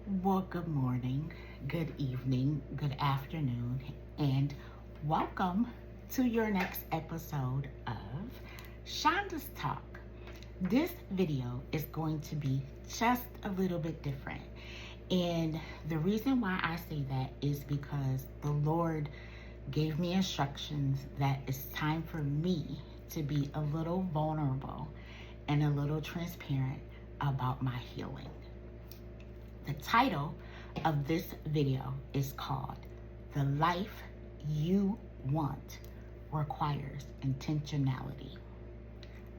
Well, good morning, good evening, good afternoon, and welcome to your next episode of Shonda's Talk. This video is going to be just a little bit different. And the reason why I say that is because the Lord gave me instructions that it's time for me to be a little vulnerable and a little transparent about my healing. The title of this video is called The Life You Want Requires Intentionality.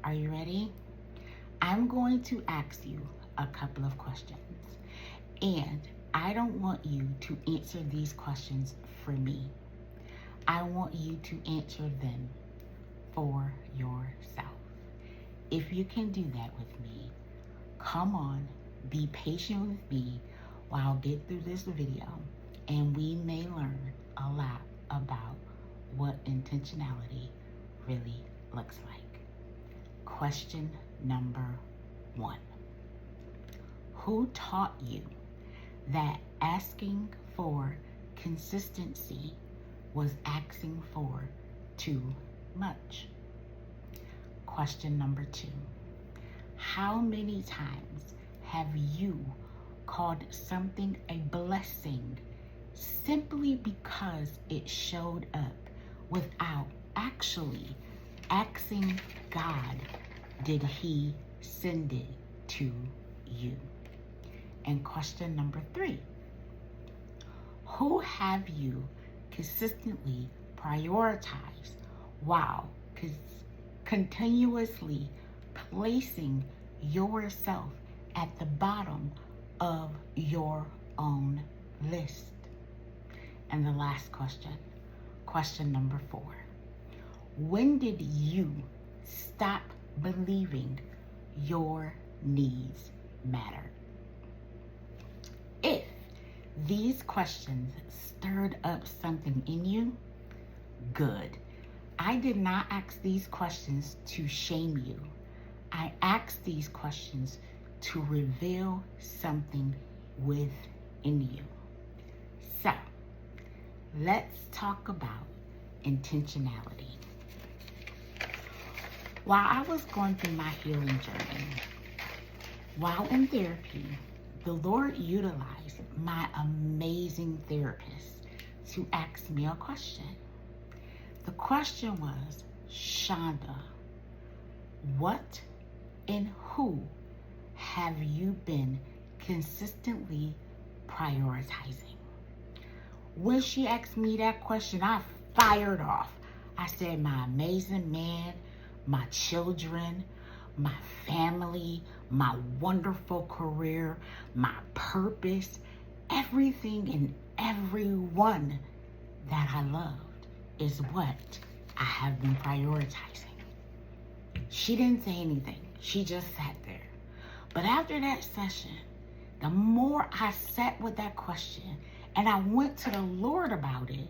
Are you ready? I'm going to ask you a couple of questions, and I don't want you to answer these questions for me. I want you to answer them for yourself. If you can do that with me, come on, be patient with me while I get through this video, and we may learn a lot about what intentionality really looks like. Question number 1. Who taught you that asking for consistency was asking for too much? Question number 2. How many times have you called something a blessing simply because it showed up without actually asking God, did He send it to you? And question number 3. Who have you consistently prioritized while continuously placing yourself at the bottom of your own list? And the last question number 4. When did you stop believing your needs mattered? If these questions stirred up something in you, good. I did not ask these questions to shame you. I asked these questions to reveal something within you. So, let's talk about intentionality. While I was going through my healing journey, while in therapy, the Lord utilized my amazing therapist to ask me a question. The question was, Shonda, what and who have you been consistently prioritizing? When she asked me that question, I fired off. I said, my amazing man, my children, my family, my wonderful career, my purpose, everything and everyone that I loved is what I have been prioritizing. She didn't say anything. She just sat there. But after that session, the more I sat with that question and I went to the Lord about it,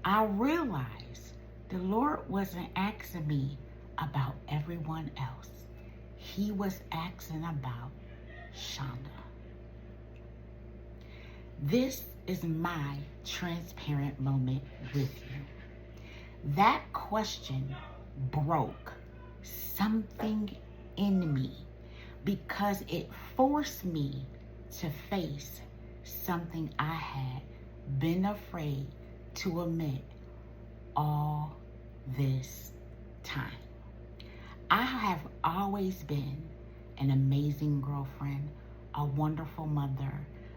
I realized the Lord wasn't asking me about everyone else. He was asking about Shonda. This is my transparent moment with you. That question broke something in me because it forced me to face something I had been afraid to admit all this time. I have always been an amazing girlfriend, a wonderful mother,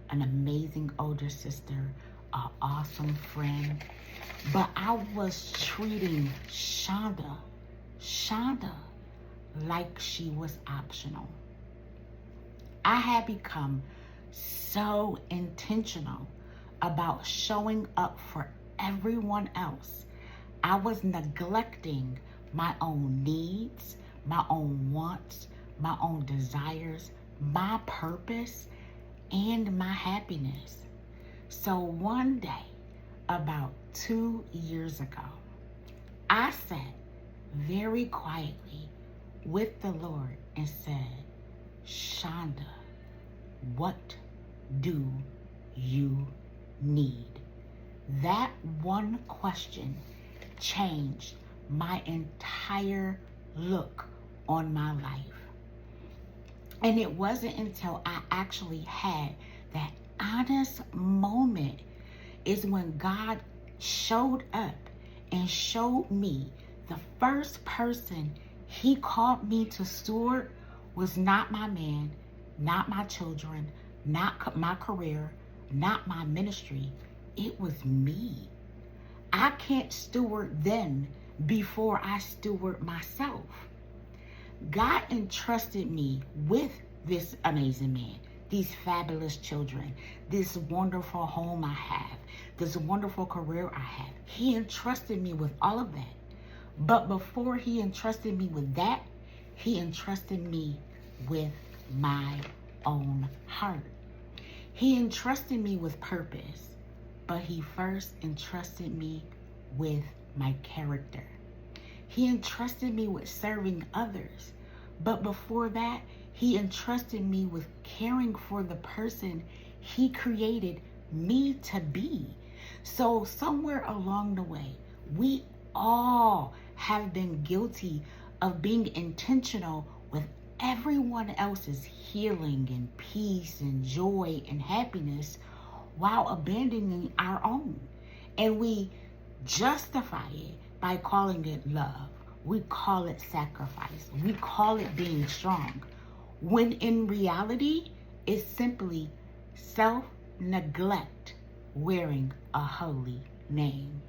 an amazing older sister, an awesome friend. But I was treating Shonda like she was optional. I had become so intentional about showing up for everyone else. I was neglecting my own needs, my own wants, my own desires, my purpose, and my happiness. So one day, about 2 years ago, I sat very quietly with the Lord and said, Shonda, what do you need? That one question changed my entire look on my life. And it wasn't until I actually had that honest moment is when God showed up and showed me the first person he called me to steward was not my man, not my children, not my career, not my ministry. It was me. I can't steward them before I steward myself. God entrusted me with this amazing man, these fabulous children, this wonderful home I have, this wonderful career I have. He entrusted me with all of that. But before he entrusted me with that, he entrusted me with my own heart. He entrusted me with purpose, but he first entrusted me with my character. He entrusted me with serving others, but before that, he entrusted me with caring for the person he created me to be. So somewhere along the way, we all have been guilty of being intentional with everyone else's healing and peace and joy and happiness while abandoning our own. And we justify it by calling it love. We call it sacrifice. We call it being strong. When in reality, it's simply self-neglect wearing a holy name.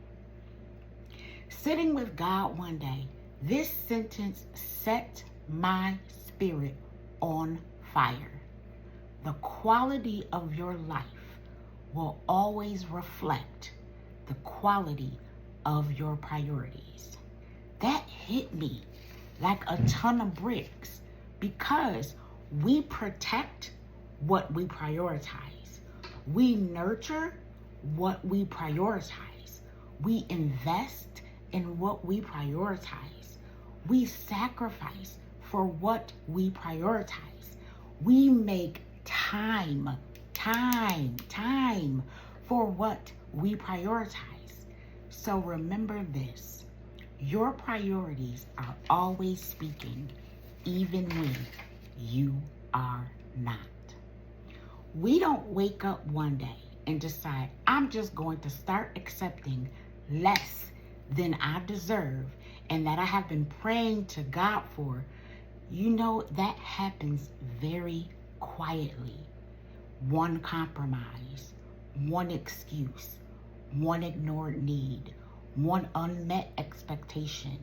Sitting with God one day, this sentence set my spirit on fire. The quality of your life will always reflect the quality of your priorities. That hit me like a ton of bricks because we protect what we prioritize. We nurture what we prioritize. We invest in what we prioritize. We sacrifice for what we prioritize. We make time for what we prioritize. So remember this, your priorities are always speaking, even when you are not. We don't wake up one day and decide, I'm just going to start accepting less than I deserve and that I have been praying to God for. You know, that happens very quietly. One compromise, one excuse, one ignored need, one unmet expectation,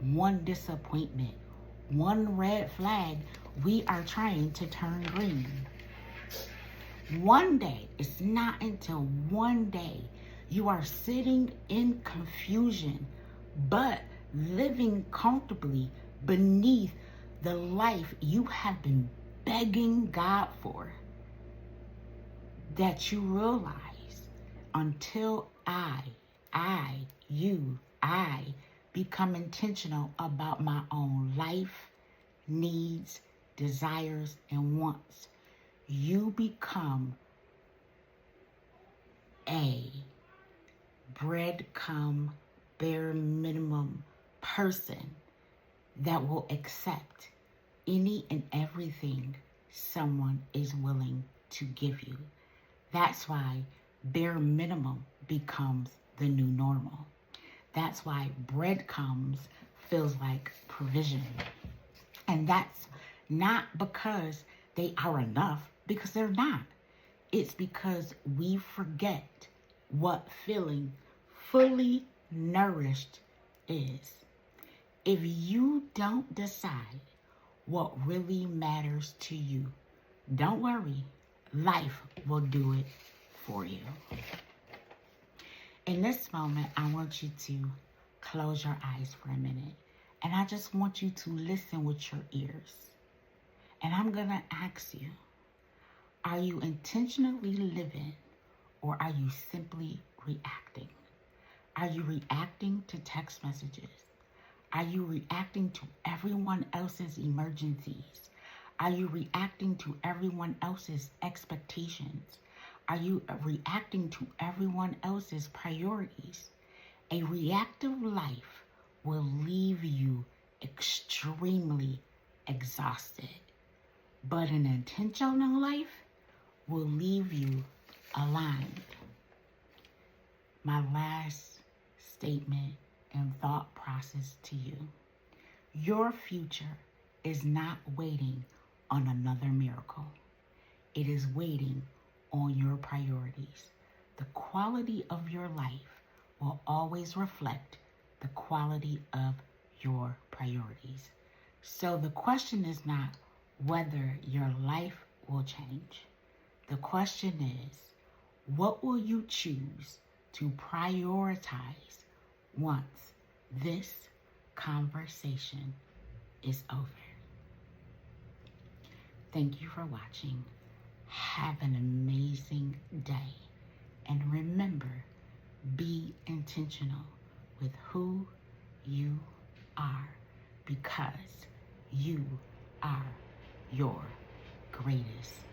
one disappointment, one red flag we are trying to turn green. One day, it's not until one day you are sitting in confusion, but living comfortably beneath the life you have been begging God for, that you realize until I become intentional about my own life, needs, desires, and wants, you become a breadcrumb, bare minimum person that will accept any and everything someone is willing to give you. That's why bare minimum becomes the new normal. That's why breadcrumbs feels like provision. And that's not because they are enough, because they're not. It's because we forget what feeling fully nourished is. If you don't decide what really matters to you, don't worry, life will do it for you. In this moment, I want you to close your eyes for a minute. And I just want you to listen with your ears. And I'm going to ask you, are you intentionally living or are you simply reacting? Are you reacting to text messages? Are you reacting to everyone else's emergencies? Are you reacting to everyone else's expectations? Are you reacting to everyone else's priorities? A reactive life will leave you extremely exhausted, but an intentional life will leave you aligned. My last statement and thought process to you. Your future is not waiting on another miracle. It is waiting on your priorities. The quality of your life will always reflect the quality of your priorities. So the question is not whether your life will change. The question is, what will you choose to prioritize once this conversation is over? Thank you for watching. Have an amazing day. And remember, be intentional with who you are, because you are your greatest